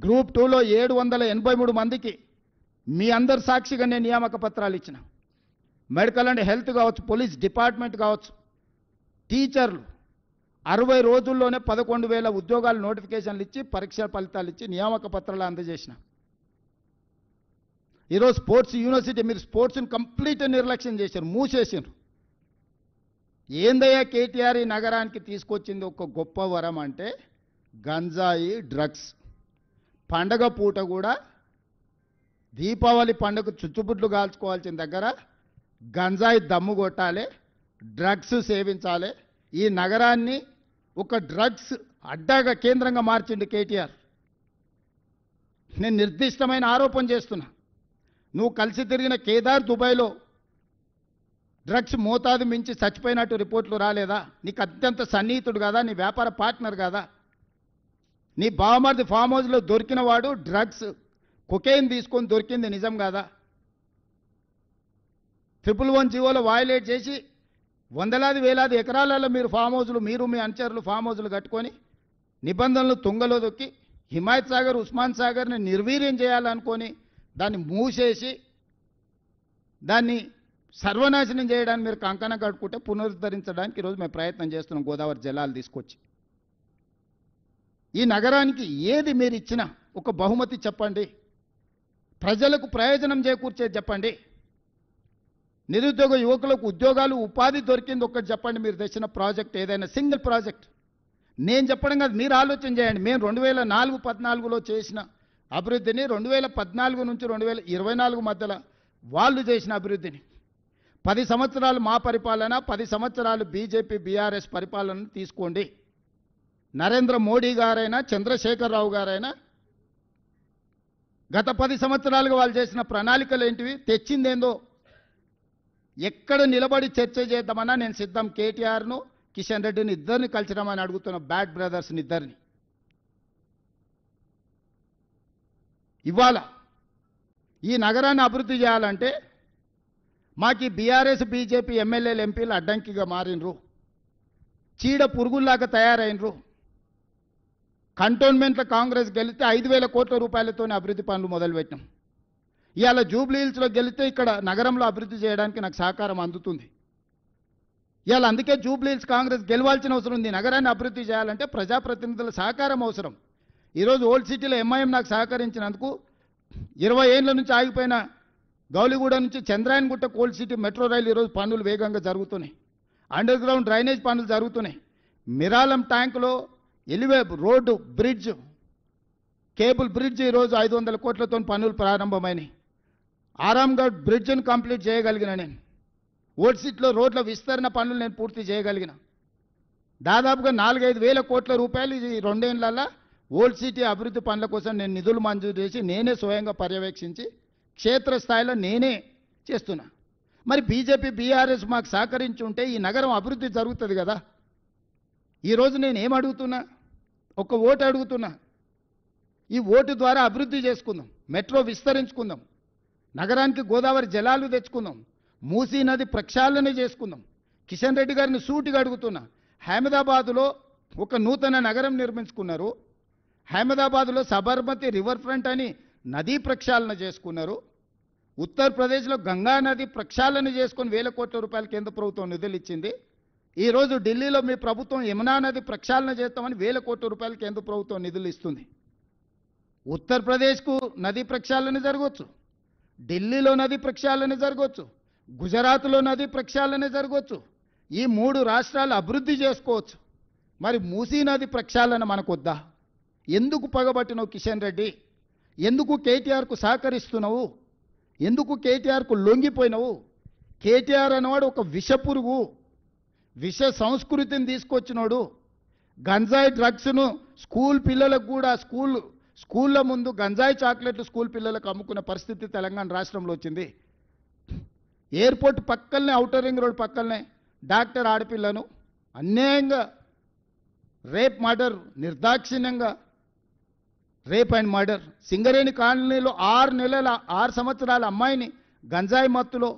Group 2లో 783 మందికి మీ అందరి సాక్షిగా నేను నియామక పత్రాలు ఇచ్చిన. మెడికల్ అండ్ హెల్త్ కావచ్చు, పోలీస్ డిపార్ట్మెంట్ కావచ్చు, టీచర్లు 60 రోజుల్లోనే 11,000 ఉద్యోగాలు నోటిఫికేషన్లు ఇచ్చి పరీక్ష ఫలితాలు ఇచ్చి నియామక పత్రాలు అందజేసిన. ఈరోజు స్పోర్ట్స్ యూనివర్సిటీ మీరు స్పోర్ట్స్ని కంప్లీట్ నిర్లక్ష్యం చేశారు, మూసేసారు. ఏందయ్యా కేటీఆర్ ఈ నగరానికి తీసుకొచ్చింది ఒక గొప్ప వరం అంటే గంజాయి, డ్రగ్స్. పండగ పూట కూడా దీపావళి పండుగ చుచ్చుబుడ్లు కాల్చుకోవాల్సిన దగ్గర గంజాయి దమ్ము కొట్టాలి, డ్రగ్స్ సేవించాలి. ఈ నగరాన్ని ఒక డ్రగ్స్ అడ్డాగా కేంద్రంగా మార్చిండు కేటీఆర్. నేను నిర్దిష్టమైన ఆరోపణ చేస్తున్నా. నువ్వు కలిసి తిరిగిన కేదార్ దుబాయ్లో డ్రగ్స్ మోతాదు మించి చచ్చిపోయినట్టు రిపోర్ట్లు రాలేదా? నీకు అత్యంత సన్నిహితుడు కదా, నీ వ్యాపార పార్ట్నర్ కదా. నీ బావమరిది ఫామ్ హౌస్లో దొరికిన వాడు డ్రగ్స్ కొకైన్ తీసుకొని దొరికింది నిజం కాదా? 111 జీవోలో వయలేట్ చేసి వందలాది వేలాది ఎకరాలలో మీరు ఫామ్ హౌస్లు, మీరు మీ అనుచరులు ఫామ్ హౌస్లు కట్టుకొని నిబంధనలు తుంగలో దొక్కి హిమాయత్ సాగర్, ఉస్మాన్ సాగర్ని నిర్వీర్యం చేయాలనుకొని దాన్ని మూసేసి దాన్ని సర్వనాశనం చేయడానికి మీరు కంకణం కట్టుకుంటే పునరుద్ధరించడానికి ఈరోజు మేము ప్రయత్నం చేస్తున్నాం. గోదావరి జలాలు తీసుకొచ్చి ఈ నగరానికి ఏది మీరు ఇచ్చినా ఒక బహుమతి చెప్పండి, ప్రజలకు ప్రయోజనం చేకూర్చేది చెప్పండి, నిరుద్యోగ యువకులకు ఉద్యోగాలు ఉపాధి దొరికింది ఒక్కటి చెప్పండి. మీరు తెచ్చిన ప్రాజెక్ట్ ఏదైనా సింగిల్ ప్రాజెక్ట్ నేను చెప్పడం కాదు, మీరు ఆలోచన చేయండి. మేము 2014-14లో చేసిన అభివృద్ధిని 2014 నుంచి 2024 మధ్యలో వాళ్ళు చేసిన అభివృద్ధిని 10 సంవత్సరాలు మా పరిపాలన, 10 సంవత్సరాలు బీజేపీ బీఆర్ఎస్ పరిపాలన తీసుకోండి. నరేంద్ర మోడీ గారైనా చంద్రశేఖరరావు గారైనా గత 10 సంవత్సరాలుగా వాళ్ళు చేసిన ప్రణాళికలు ఏంటివి, తెచ్చిందేందో ఎక్కడ నిలబడి చర్చ చేద్దామన్నా నేను సిద్ధం. కేటీఆర్ను కిషన్ రెడ్డిని ఇద్దరిని కలిసిరమని అడుగుతున్న, బ్యాడ్ బ్రదర్స్ని ఇద్దరిని. ఇవాళ ఈ నగరాన్ని అభివృద్ధి చేయాలంటే మాకు బీఆర్ఎస్ బీజేపీ ఎమ్మెల్యేలు ఎంపీలు అడ్డంకిగా మారినరు, చీడ పురుగుల్లాగా తయారైనరు. కంటోన్మెంట్లో కాంగ్రెస్ గెలిస్తే 5,000 కోట్ల రూపాయలతోనే అభివృద్ధి పనులు మొదలుపెట్టినాం. ఇవాళ జూబ్లీ హిల్స్లో గెలిస్తే ఇక్కడ నగరంలో అభివృద్ధి చేయడానికి నాకు సహకారం అందుతుంది. ఇవాళ అందుకే జూబ్లీ హిల్స్ కాంగ్రెస్ గెలవాల్సిన అవసరం ఉంది. నగరాన్ని అభివృద్ధి చేయాలంటే ప్రజాప్రతినిధుల సహకారం అవసరం. ఈరోజు ఓల్డ్ సిటీలో ఎంఐఎం నాకు సహకరించినందుకు 20 ఏళ్ల నుంచి ఆగిపోయిన గౌలిగూడ నుంచి Chandrayangutta old city metro rail ఈరోజు పనులు వేగంగా జరుగుతున్నాయి. అండర్ గ్రౌండ్ డ్రైనేజ్ పనులు జరుగుతున్నాయి. మిరాలం ట్యాంకులో రోడ్డు బ్రిడ్జ్, కేబుల్ బ్రిడ్జ్ ఈరోజు 500 కోట్లతో పనులు ప్రారంభమైనాయి. ఆరాంగఢ్ బ్రిడ్జ్ని కంప్లీట్ చేయగలిగిన నేను. ఓల్డ్ సిటీలో రోడ్ల విస్తరణ పనులు నేను పూర్తి చేయగలిగిన. దాదాపుగా 4-5 వేల కోట్ల రూపాయలు ఈ 2 ఏళ్లలో ఓల్డ్ సిటీ అభివృద్ధి పనుల కోసం నేను నిధులు మంజూరు చేసి నేనే స్వయంగా పర్యవేక్షించి క్షేత్రస్థాయిలో నేనే చేస్తున్నా. మరి బీజేపీ బీఆర్ఎస్ మాకు సహకరించి ఉంటే ఈ నగరం అభివృద్ధి జరుగుతుంది కదా. ఈరోజు నేను ఏం అడుగుతున్నా, ఒక ఓటు అడుగుతున్నా. ఈ ఓటు ద్వారా అభివృద్ధి చేసుకుందాం, మెట్రో విస్తరించుకుందాం, నగరానికి గోదావరి జలాలు తెచ్చుకుందాం, మూసీ నది ప్రక్షాళన చేసుకుందాం. కిషన్ రెడ్డి గారిని సూటిగా అడుగుతున్నా. అహ్మదాబాదులో ఒక నూతన నగరం నిర్మించుకున్నారు. అహ్మదాబాద్లో సబర్మతి రివర్ ఫ్రంట్ అని నదీ ప్రక్షాళన చేసుకున్నారు. ఉత్తరప్రదేశ్లో గంగా నది ప్రక్షాళన చేసుకొని 1,000 కోట్ల రూపాయలు కేంద్ర ప్రభుత్వం నిధులు ఇచ్చింది. ఈరోజు ఢిల్లీలో మీ ప్రభుత్వం యమునా నది ప్రక్షాళన చేస్తామని 1,000 కోట్ల రూపాయలు కేంద్ర ప్రభుత్వం నిధులు ఇస్తుంది. ఉత్తరప్రదేశ్కు నదీ ప్రక్షాళన జరగవచ్చు, ఢిల్లీలో నదీ ప్రక్షాళన జరగవచ్చు, గుజరాత్లో నదీ ప్రక్షాళన జరగవచ్చు. ఈ 3 రాష్ట్రాలు అభివృద్ధి చేసుకోవచ్చు. మరి మూసీ నది ప్రక్షాళన మనకొద్దా? ఎందుకు పగబట్టినావు కిషన్ రెడ్డి? ఎందుకు కేటీఆర్కు సహకరిస్తున్నావు? ఎందుకు కేటీఆర్కు లొంగిపోయినావు? కేటీఆర్ అనేవాడు ఒక విషపురుగు, విష సంస్కృతిని తీసుకొచ్చినాడు. గంజాయి డ్రగ్స్ను స్కూల్ పిల్లలకు కూడా స్కూళ్ళ ముందు గంజాయి చాక్లెట్లు స్కూల్ పిల్లలకు అమ్ముకునే పరిస్థితి తెలంగాణ రాష్ట్రంలో వచ్చింది. ఎయిర్పోర్ట్ పక్కనే, ఔటర్ రింగ్ రోడ్ పక్కనే డాక్టర్ ఆడపిల్లను అన్యాయంగా రేప్ మర్డర్, నిర్దాక్షిణ్యంగా రేప్ అండ్ మర్డర్. సింగరేణి కాలనీలో 6 సంవత్సరాల అమ్మాయిని గంజాయి మత్తులో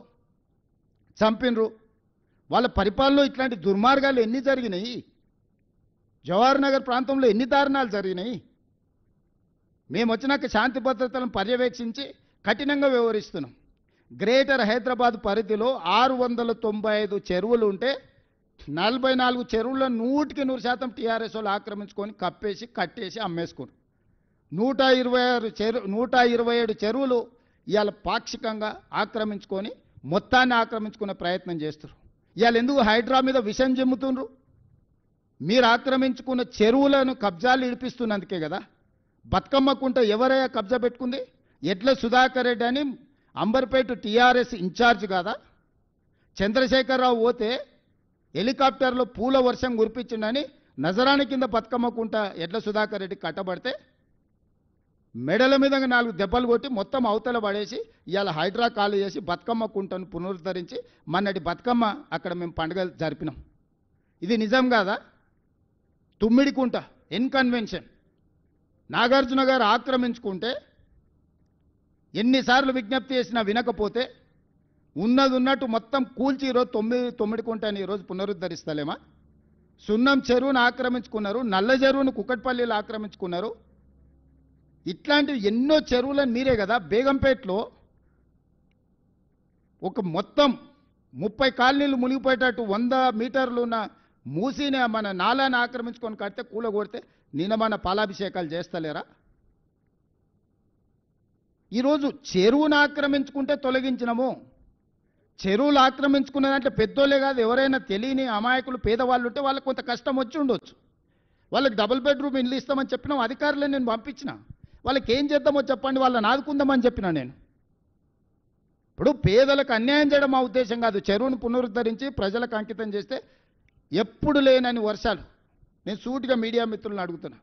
చంపినరు. వాళ్ళ పరిపాలనలో ఇట్లాంటి దుర్మార్గాలు ఎన్ని జరిగినాయి? జవహర్ నగర్ ప్రాంతంలో ఎన్ని దారుణాలు జరిగినాయి? మేము వచ్చినాక శాంతి భద్రతలను పర్యవేక్షించి కఠినంగా వ్యవహరిస్తున్నాం. గ్రేటర్ హైదరాబాద్ పరిధిలో 695 చెరువులు ఉంటే 44 చెరువుల్లో 100% టీఆర్ఎస్ వాళ్ళు ఆక్రమించుకొని కప్పేసి కట్టేసి అమ్మేసుకున్నారు. 127 చెరువులు ఇవాళ పాక్షికంగా ఆక్రమించుకొని మొత్తాన్ని ఆక్రమించుకునే ప్రయత్నం చేస్తారు. ఇవాళ ఎందుకు హైడ్రా మీద విషం జమ్ముతుండ్రు? మీరు ఆక్రమించుకున్న చెరువులను కబ్జాలు ఇడిపిస్తున్నందుకే కదా. బతుకమ్మ కుంట ఎవరయ్యా కబ్జా పెట్టుకుంది? ఎడ్ల సుధాకర్ రెడ్డి అని అంబర్పేట టీఆర్ఎస్ ఇన్ఛార్జ్ కాదా? చంద్రశేఖరరావు పోతే హెలికాప్టర్లో పూల వర్షం కురిపించిండని నజరాని కింద బతుకమ్మ కుంట ఎడ్ల సుధాకర్ రెడ్డి కట్టబడితే మెడల మీద 4 దెబ్బలు కొట్టి మొత్తం అవతల పడేసి ఇవాళ హైడ్రా ఖాళీ చేసి బతుకమ్మ కుంటను పునరుద్ధరించి మొన్నటి బతుకమ్మ అక్కడ మేము పండుగ జరిపినాం. ఇది నిజం కాదా? తుమ్మిడి కుంట ఇన్కన్వెన్షన్ నాగార్జున గారు ఆక్రమించుకుంటే ఎన్నిసార్లు విజ్ఞప్తి చేసినా వినకపోతే ఉన్నది ఉన్నట్టు మొత్తం కూల్చి ఈరోజు తొమ్మిడి కుంటని ఈరోజు పునరుద్ధరిస్తలేమా? సున్నం చెరువును ఆక్రమించుకున్నారు, నల్ల చెరువును కుక్కట్పల్లిలో ఆక్రమించుకున్నారు. ఇట్లాంటివి ఎన్నో చెరువులను మీరే కదా. బేగంపేటలో ఒక మొత్తం 30 కాలనీలు మునిగిపోయేటట్టు 100 మీటర్లు ఉన్న మూసిని మన నాలాన్ని ఆక్రమించుకొని కడితే కూలగొడితే నిన్న మన పాలాభిషేకాలు చేస్తలేరా? ఈరోజు చెరువును ఆక్రమించుకుంటే తొలగించినము. చెరువులు ఆక్రమించుకున్నదంటే పెద్దోళ్ళే కాదు, ఎవరైనా తెలియని అమాయకులు పేదవాళ్ళు ఉంటే వాళ్ళకి కొంత కష్టం వచ్చి ఉండొచ్చు. వాళ్ళకి డబుల్ బెడ్రూమ్ ఇల్లు ఇస్తామని చెప్పినాం, అధికారులను నేను పంపించిన. వాళ్ళకి ఏం చేద్దామో చెప్పండి, వాళ్ళని ఆదుకుందామని చెప్పినా నేను. ఇప్పుడు పేదలకు అన్యాయం చేయడం మా ఉద్దేశం కాదు. చెరువును పునరుద్ధరించి ప్రజలకు అంకితం చేస్తే ఎప్పుడు లేనని వర్షాలు. నేను సూటిగా మీడియా మిత్రులను అడుగుతున్నా.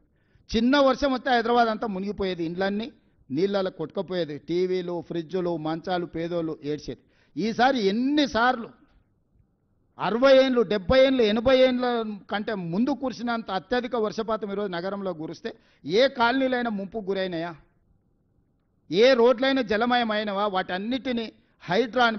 చిన్న వర్షం వస్తే హైదరాబాద్ అంతా మునిగిపోయేది, ఇండ్లన్నీ నీళ్ళలో కొట్టుకుపోయేది, టీవీలు ఫ్రిడ్జులు మంచాలు పేదోళ్ళు ఏడ్చేది. ఈసారి ఎన్నిసార్లు 60 ఏళ్ళు 70 ఏళ్ళు 80 ఏళ్ళ కంటే ముందు కురిసినంత అత్యధిక వర్షపాతం ఈరోజు నగరంలో కురిస్తే ఏ కాలనీలైనా ముంపుకు గురైనాయా? ఏ రోడ్లైనా జలమయమైనవా? వాటన్నిటినీ హైడ్రాన్